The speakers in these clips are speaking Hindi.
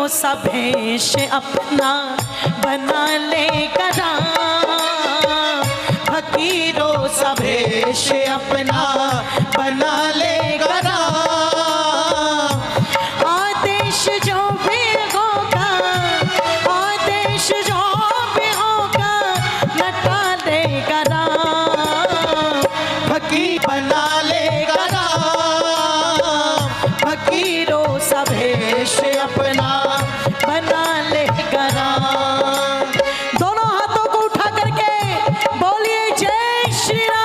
सा भेष अपना बना लेगा राम, फकीरों सा भेष अपना बना लेगा राम। आदेश जो भी होगा, आदेश जो भी होगा, न टालेगा राम, फकीर बना लेगा राम, फकीरों सा भेष अपना बना लेगा राम। दोनों हाथों को उठा करके बोलिए जय श्री राम।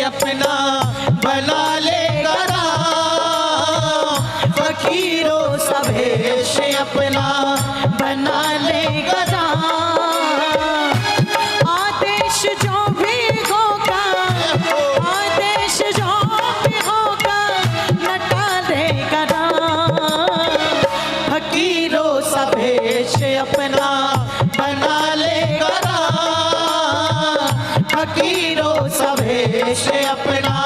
अपना बना लेगा राम, फकीरों सा भेष अपना बना लेगा राम। आदेश जो भी होगा, आदेश जो भी होगा, न टालेगा राम, फकीरों सा भेष अपना बना लेगा राम, फकीरों सा भेष अपना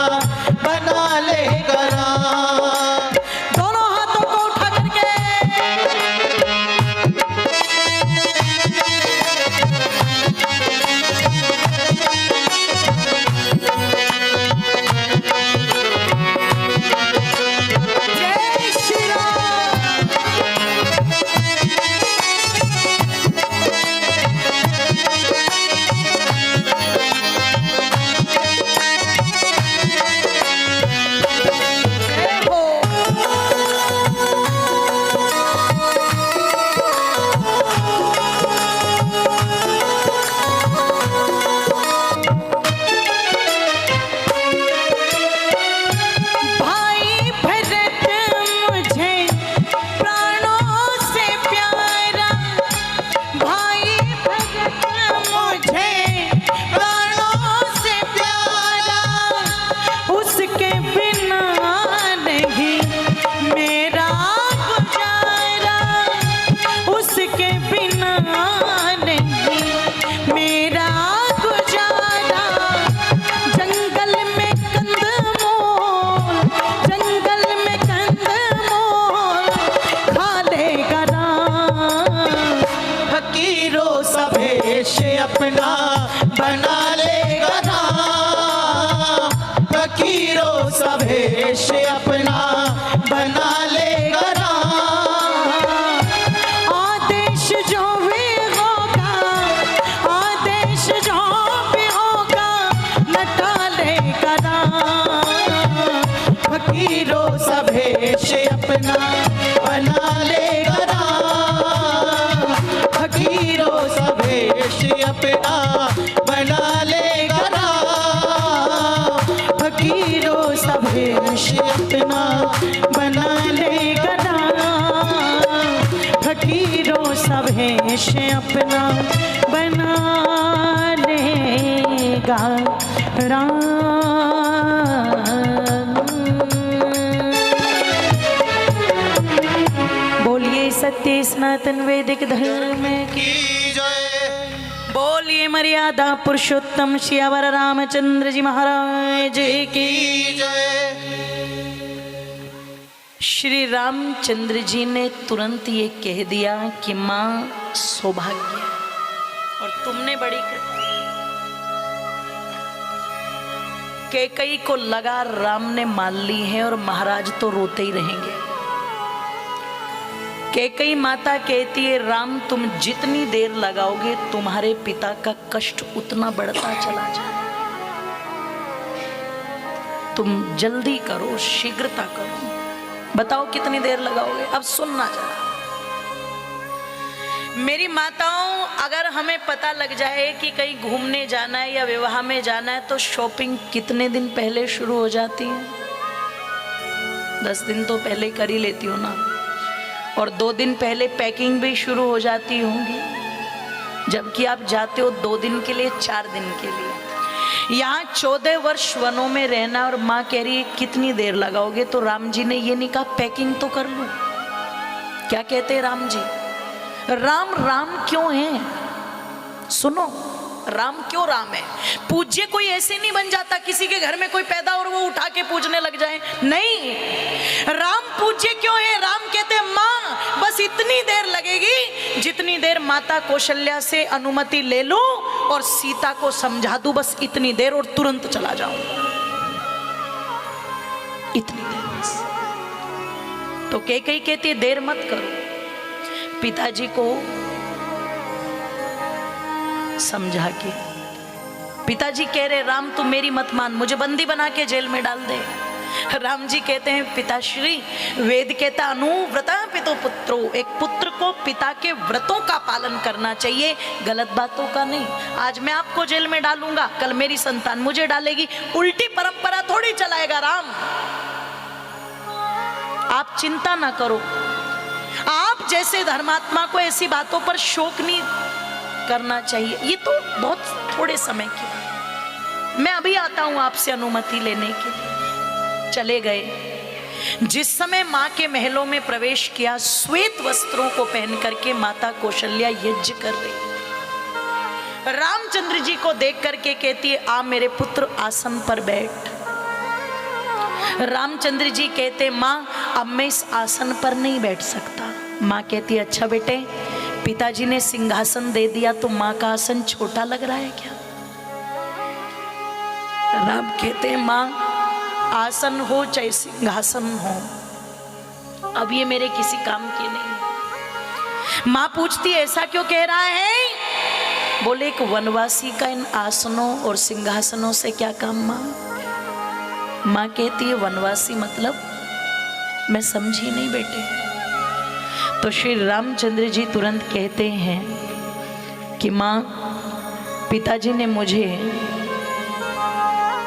बना लेगा राम। दोनों हाथों को उठा करके जय श्री राम। अपना बना लेगा राम, फकीरों सा भेष अपना बना लेगा राम। आदेश जो भी होगा, आदेश जो भी होगा, न टालेगा राम, फकीरों सा भेष अपना बना लेगा राम, फकीरों सा भेष अपना बना लेगा राम, फकीरों सा भेष अपना बना लेगा राम, फकीरों सा भेष अपना बना लेगा राम। बोलिए सत्य सनातन वैदिक धर्म की जय। बोलिए मर्यादा पुरुषोत्तम श्यावर रामचंद्र जी महाराज की जय। श्री रामचंद्र जी ने तुरंत ये कह दिया कि माँ सौभाग्य और तुमने बड़ी कृपा। कैकई को लगा राम ने मान ली है और महाराज तो रोते ही रहेंगे। कैकई माता कहती है राम तुम जितनी देर लगाओगे तुम्हारे पिता का कष्ट उतना बढ़ता चला जाए, तुम जल्दी करो, शीघ्रता करो। बताओ कितनी देर लगाओगे? अब सुनना जरा मेरी माताओं, अगर हमें पता लग जाए कि कहीं घूमने जाना है या विवाह में जाना है तो शॉपिंग कितने दिन पहले शुरू हो जाती है? 10 दिन तो पहले कर ही लेती हो ना, और 2 दिन पहले पैकिंग भी शुरू हो जाती होंगी, जबकि आप जाते हो 2 दिन के लिए, 4 दिन के लिए। यहाँ 14 वर्ष वनों में रहना और माँ कह रही है कितनी देर लगाओगे? तो राम जी ने ये नहीं कहा पैकिंग तो कर लो। क्या कहते हैं राम जी? राम राम क्यों है? सुनो, राम क्यों राम है? पूज्य कोई ऐसे नहीं बन जाता किसी के घर में कोई पैदा और वो उठा के पूजने लग जाए, नहीं। राम पूज्य क्यों है? राम कहते हैं माँ बस इतनी देर लगेगी जितनी देर माता कौशल्या से अनुमति ले लो और सीता को समझा दूं, बस इतनी देर, और तुरंत चला जाऊं। इतनी देर बस। तो कैकई कहती है देर मत करो। पिताजी को समझा के पिताजी कह रहे राम तू मेरी मत मान, मुझे बंदी बना के जेल में डाल दे। राम जी कहते हैं पिताश्री, वेद कहता अनुव्रता पितो पुत्रो, एक पुत्र को पिता के व्रतों का पालन करना चाहिए, गलत बातों का नहीं। आज मैं आपको जेल में डालूंगा, कल मेरी संतान मुझे डालेगी, उल्टी परंपरा थोड़ी चलाएगा राम। आप चिंता ना करो। आप जैसे धर्मात्मा को ऐसी बातों पर शोक नहीं करना चाहिए। ये तो बहुत थोड़े समय की, मैं अभी आता हूं आपसे अनुमति लेने के लिए। चले गए। जिस समय मां के महलों में प्रवेश किया, श्वेत वस्त्रों को पहन करके माता कौशल्या यज्ञ कर रही। रामचंद्र जी को देख करके कहती है आ मेरे पुत्र आसन पर बैठ। रामचंद्र जी कहते मां अब मैं इस आसन पर नहीं बैठ सकता। मां कहती अच्छा बेटे, पिताजी ने सिंहासन दे दिया तो मां का आसन छोटा लग रहा है क्या? राम कहते हैं मां आसन हो चाहे सिंहासन हो, अब ये मेरे किसी काम की नहीं। मां पूछती ऐसा क्यों कह रहा है? बोले एक वनवासी का इन आसनों और सिंहासनों से क्या काम मां? मां कहती है वनवासी मतलब? मैं समझी नहीं बेटे। तो श्री रामचंद्र जी तुरंत कहते हैं कि मां पिताजी ने मुझे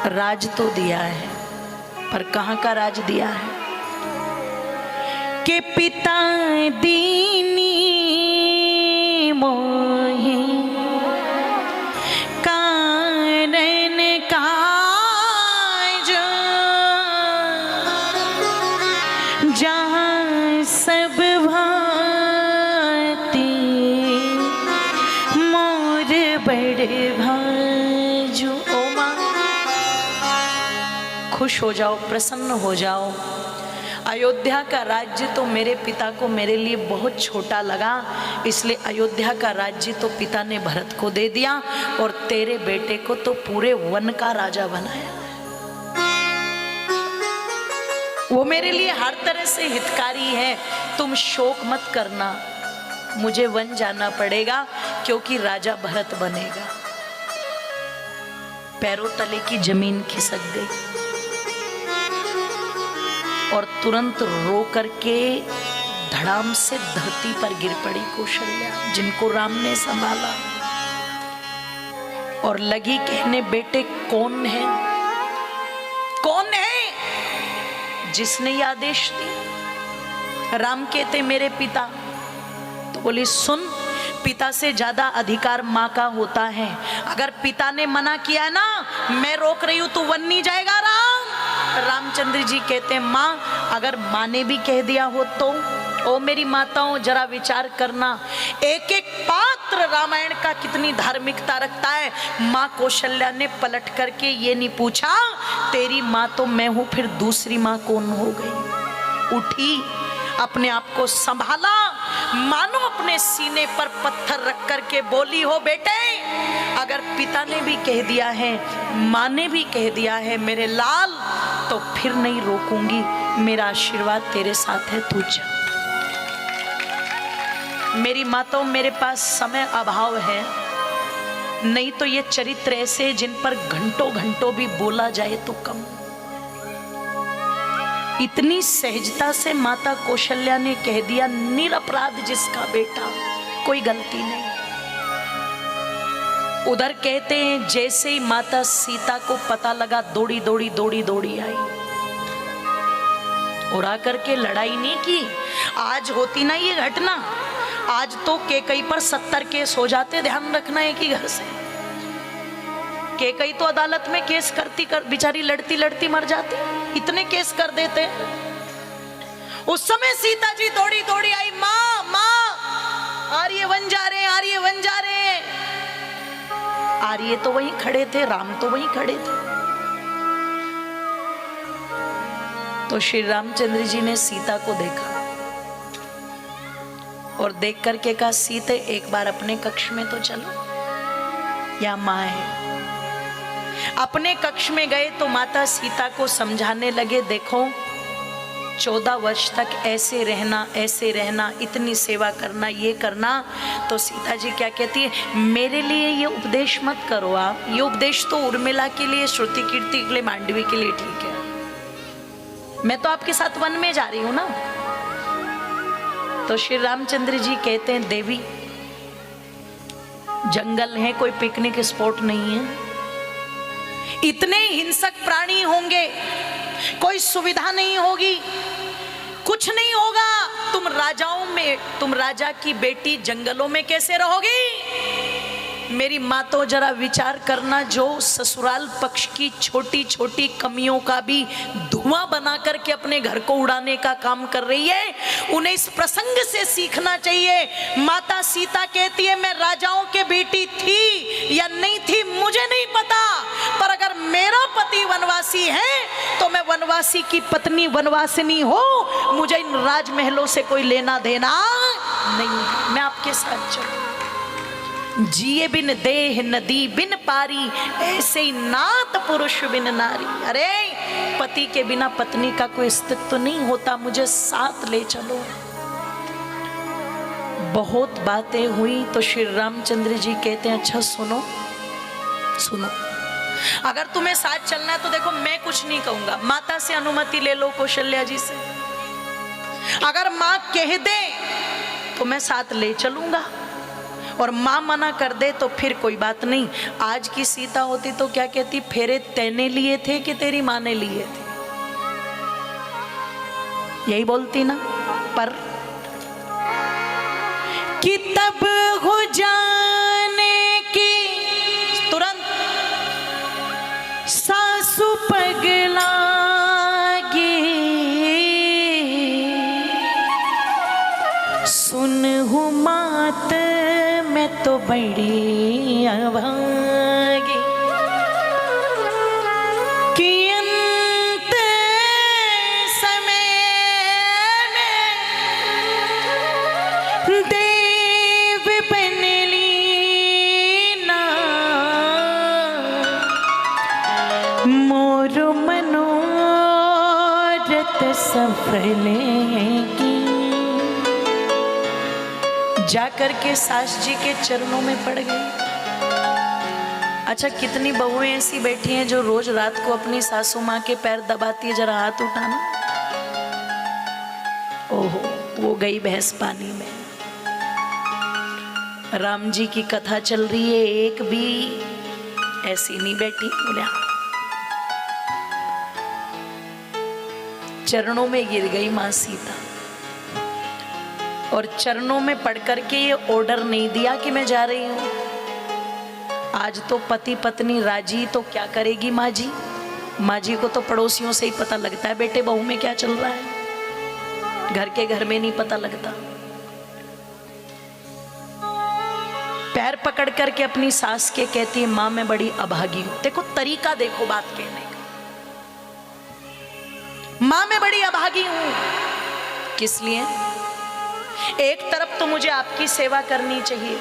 राज तो दिया है, पर कहाँ का राज दिया है? कि पिता दीनी मोहे कारण काज, जहाँ सब भांति मोर बड़े भाजो। ओ माँ खुश हो जाओ, प्रसन्न हो जाओ। अयोध्या का राज्य तो मेरे पिता को मेरे लिए बहुत छोटा लगा, इसलिए अयोध्या का राज्य तो पिता ने भरत को दे दिया और तेरे बेटे को तो पूरे वन का राजा बनाया। वो मेरे लिए हर तरह से हितकारी है, तुम शोक मत करना। मुझे वन जाना पड़ेगा क्योंकि राजा भरत बनेगा। पैरों तले की जमीन खिसक गई और तुरंत रो करके धड़ाम से धरती पर गिर पड़ी कौशल्या, जिनको राम ने संभाला, और लगी कहने बेटे कौन है? कौन है जिसने ये आदेश दिया? राम कहते मेरे पिता। तो बोली सुन, पिता से ज्यादा अधिकार माँ का होता है। अगर पिता ने मना किया है ना, मैं रोक रही हूं, तू वन नहीं जाएगा राम। रामचंद्र जी कहते हैं माँ अगर माँ ने भी कह दिया हो तो? ओ मेरी माताओं जरा विचार करना, एक एक बात पात्र रामायण का कितनी धार्मिकता रखता है। माँ कौशल्या ने पलट करके ये नहीं पूछा तेरी माँ तो मैं हूं, फिर दूसरी माँ कौन हो गई। उठी, अपने आप को संभाला, मानो अपने सीने पर पत्थर रख करके बोली हो बेटे, अगर पिता ने भी कह दिया है, माँ ने भी कह दिया है मेरे लाल, तो फिर नहीं रोकूंगी। मेरा आशीर्वाद तेरे साथ है, तू जा। मेरी माँ तो मेरे पास समय अभाव है, नहीं तो ये चरित्र ऐसे जिन पर घंटों घंटों भी बोला जाए तो कम। इतनी सहजता से माता कौशल्या ने कह दिया, निरपराध जिसका बेटा, कोई गलती नहीं। उधर कहते हैं जैसे ही माता सीता को पता लगा, दौड़ी दौड़ी दौड़ी दौड़ी आई और आकर के लड़ाई नहीं की। आज होती ना ये घटना, आज तो केकई पर 70 केस हो जाते। ध्यान रखना है कि घर से केकई तो अदालत में केस करती बेचारी लड़ती लड़ती मर जाती, इतने केस कर देते। उस समय सीता जी दौड़ी दौड़ी आई, माँ माँ आर्य वन जा रहे हैं, आर्य वन जा रहे हैं। आर्य तो वहीं खड़े थे, राम तो वहीं खड़े थे। तो श्री रामचंद्र जी ने सीता को देखा और देख करके कहा, सीते एक बार अपने कक्ष में तो चलो, या माँ है। अपने कक्ष में गए तो माता सीता को समझाने लगे, देखो 14 वर्ष तक ऐसे रहना, इतनी सेवा करना, ये करना। तो सीता जी क्या कहती है, मेरे लिए ये उपदेश मत करो आप, ये उपदेश तो उर्मिला के लिए, श्रुति कीर्ति के लिए, मांडवी के लिए ठीक है, मैं तो आपके साथ वन में जा रही हूं ना। तो श्री रामचंद्र जी कहते हैं, देवी जंगल है, कोई पिकनिक स्पॉट नहीं है, इतने हिंसक प्राणी होंगे, कोई सुविधा नहीं होगी, कुछ नहीं होगा। तुम राजा की बेटी जंगलों में कैसे रहोगी। मेरी माँ तो जरा विचार करना, जो ससुराल पक्ष की छोटी छोटी कमियों का भी धुआं बना करके अपने घर को उड़ाने का काम कर रही है, उन्हें इस प्रसंग से सीखना चाहिए। माता सीता कहती है, मैं राजाओं के बेटी थी या नहीं थी मुझे नहीं पता, पर अगर मेरा पति वनवासी है तो मैं वनवासी की पत्नी वनवासिनी हो, मुझे इन राजमहलों से कोई लेना देना नहीं, मैं आपके साथ चलूं। जिए बिन देह नदी बिन पारी, ऐसे ही नात पुरुष बिन नारी। अरे पति के बिना पत्नी का कोई अस्तित्व तो नहीं होता, मुझे साथ ले चलो। बहुत बातें हुई तो श्री रामचंद्र जी कहते हैं, अच्छा सुनो सुनो, अगर तुम्हें साथ चलना है तो देखो मैं कुछ नहीं कहूंगा, माता से अनुमति ले लो, कौशल्या जी से। अगर माँ कह दे तो मैं साथ ले चलूंगा, और माँ मना कर दे तो फिर कोई बात नहीं। आज की सीता होती तो क्या कहती, फेरे तैने लिए थे कि तेरी माँ ने लिए थे, यही बोलती ना। पर कि तब हो जाने की तुरंत सासु पगला सुन हूँ मात मैं तो बड़ी अभागी, कि अंत समय में देव बन ली ना, मोर मनोरथ सफल की। जाकर के सास जी के चरणों में पड़ गई। अच्छा कितनी बहुएं ऐसी बैठी हैं जो रोज रात को अपनी सासू माँ के पैर दबाती है, जरा हाथ उठाना। ओहो, वो गई भैंस पानी में। राम जी की कथा चल रही है, एक भी ऐसी नहीं बैठी। बोले चरणों में गिर गई माँ सीता, और चरणों में पढ़ करके ये ऑर्डर नहीं दिया कि मैं जा रही हूं। आज तो पति पत्नी राजी तो क्या करेगी माँ जी। माँ जी को तो पड़ोसियों से ही पता लगता है बेटे बहू में क्या चल रहा है, घर के घर में नहीं पता लगता। पैर पकड़ करके अपनी सास के कहती है, माँ मैं बड़ी अभागी हूं। देखो तरीका, देखो बात कहने का। माँ मैं बड़ी अभागी हूं। किस लिए? एक तरफ तो मुझे आपकी सेवा करनी चाहिए,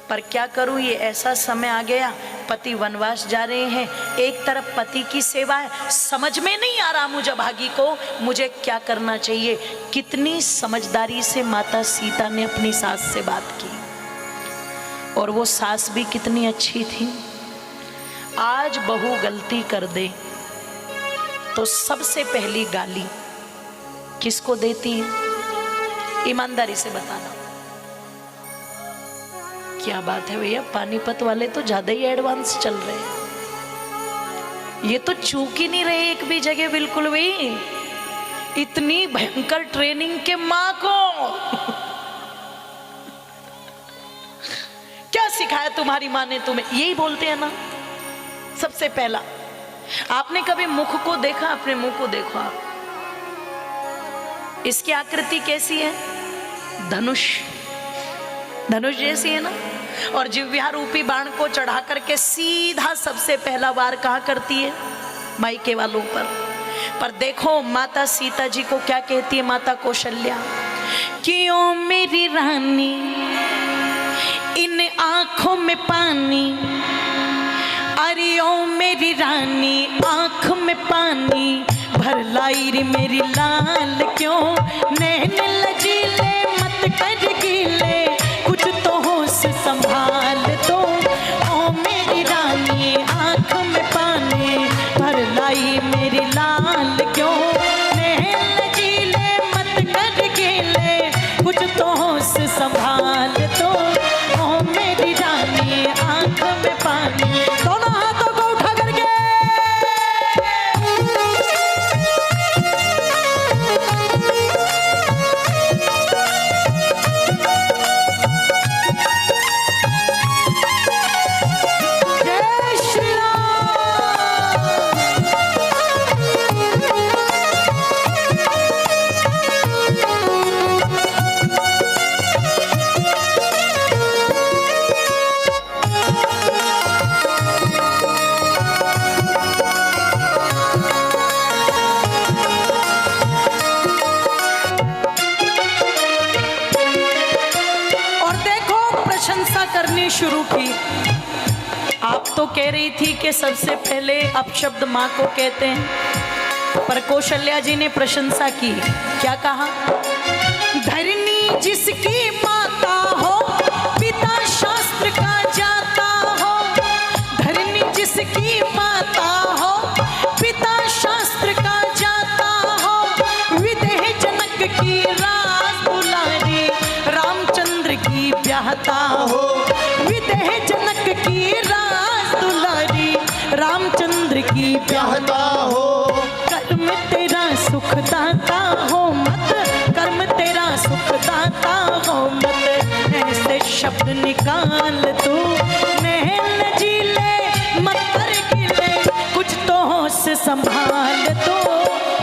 पर क्या करूं, ये ऐसा समय आ गया, पति वनवास जा रहे हैं, एक तरफ पति की सेवा है, समझ में नहीं आ रहा मुझे अभागी को मुझे क्या करना चाहिए। कितनी समझदारी से माता सीता ने अपनी सास से बात की, और वो सास भी कितनी अच्छी थी। आज बहू गलती कर दे तो सबसे पहली गाली किसको देती है? ईमानदारी से बताना। क्या बात है भैया, पानीपत वाले तो ज्यादा ही एडवांस चल रहे हैं, ये तो चूक ही नहीं रहे एक भी जगह बिल्कुल भी। इतनी भयंकर ट्रेनिंग के माँ को क्या सिखाया तुम्हारी माँ ने तुम्हें? यही बोलते हैं ना सबसे पहला। आपने कभी मुख को देखा? अपने मुंह को देखो आप, इसकी आकृति कैसी है? धनुष, धनुष जैसी है ना। और जिह्वा रूपी बाण को चढ़ा करके सीधा सबसे पहला वार कहाँ करती है? मायके वालों पर देखो माता सीता जी को क्या कहती है माता कौशल्या, कि ओ मेरी रानी इन आंखों में पानी, अरे ओ मेरी रानी आंख में पानी भर लाई रे मेरी लाल, क्यों नैन लजीले मत कर गीले, कुछ तो होश संभाल दो। ओ मेरी रानी आंख में पानी भर लाई मेरी लाल, क्यों नैन लजीले मत कर गीले, कुछ तो होश संभाल दो। ओ मेरी रानी आंख में पानी। दोनों हाथों को उठा करके करनी शुरू की। आप तो कह रही थी कि सबसे पहले अपशब्द माँ को कहते हैं, पर कौशल्या जी ने प्रशंसा की। क्या कहा? धरनी जिसकी माता हो पिता शास्त्र का जाता हो, धरनी जिसकी माता हो पिता शास्त्र का जाता हो, विदेह जनक की राज दुलारी रामचंद्र की ब्याहता हो, विदेह जनक की राज दुलारी रामचंद्र की ब्याहता हो। कर्म तेरा सुख दाता हो मत, कर्म तेरा सुख दाता हो मत, ऐसे शब्द निकाल तू नैन जीले मत कर गिले, कुछ तो होश संभाल तो।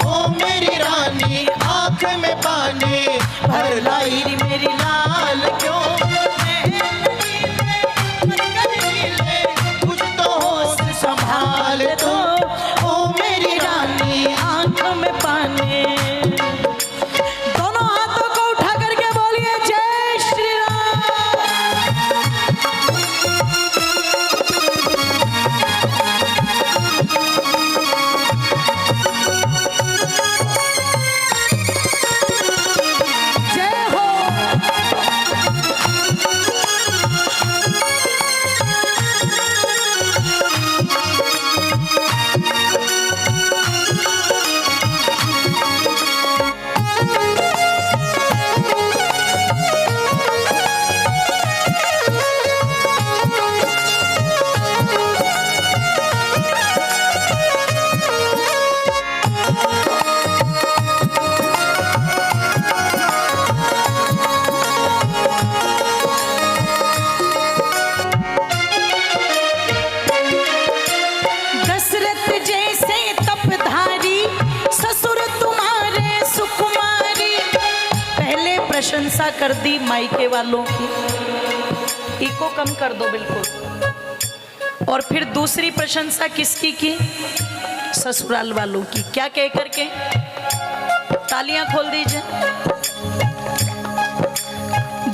ओ मेरी रानी आंख में पानी भर लाई मेरी लाल, क्यों कुछ तो होश संभाल तो। ओ मेरी रानी आंख में पानी। दोनों हाथों को उठा करके बोलिए जय श्री राम। जय हो। प्रशंसा कर दी मायके वालों की, इको कम कर दो बिल्कुल। और फिर दूसरी प्रशंसा किसकी की? ससुराल वालों की। क्या कह करके? तालियां खोल दीजिए।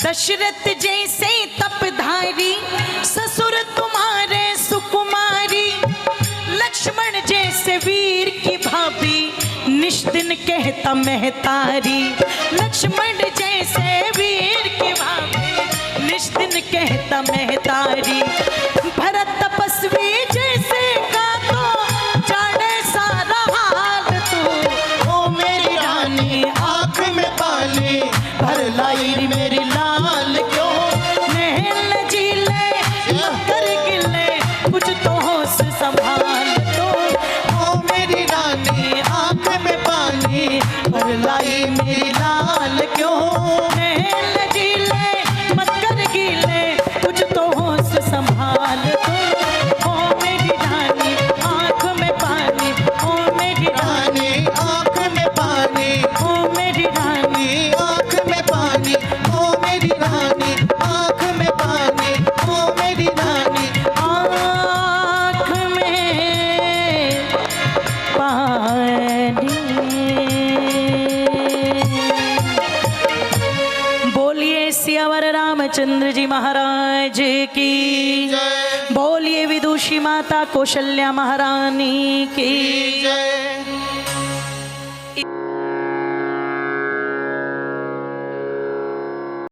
दशरथ जैसे तपधारी ससुर तुम्हारे सुकुमारी, लक्ष्मण जैसे वीर की भाभी निष्दिन कहता महतारी। लक्ष्मण जैसे वीर की भाभी निष्दिन कहता महतारी। भरत तपस्वी जैसे का तो जाने सारा हाल तू। ओ मेरी रानी आँख में पानी भर लाई रे मेरी लाल क्यों? नहल झीले कर गिले कुछ तो होश संभाल तो। ओ मेरी रानी आँख में पानी भर लाई मेरी लाल क्यों? नहल झीले मत कर गिले कुछ तो होश संभाल तो। ओ मेरी रानी आँख में पानी, ओ मेरी रानी, रानी आँख में पानी, ओ मेरी रानी, आँख में पानी, ओ मेरी रानी आँख में पानी, ओ मेरी रानी। आँख में पानी। बोलिए सियावर रामचंद्र जी महाराज की जय बोलिए विदुषी माता कौशल्या महारानी की जय।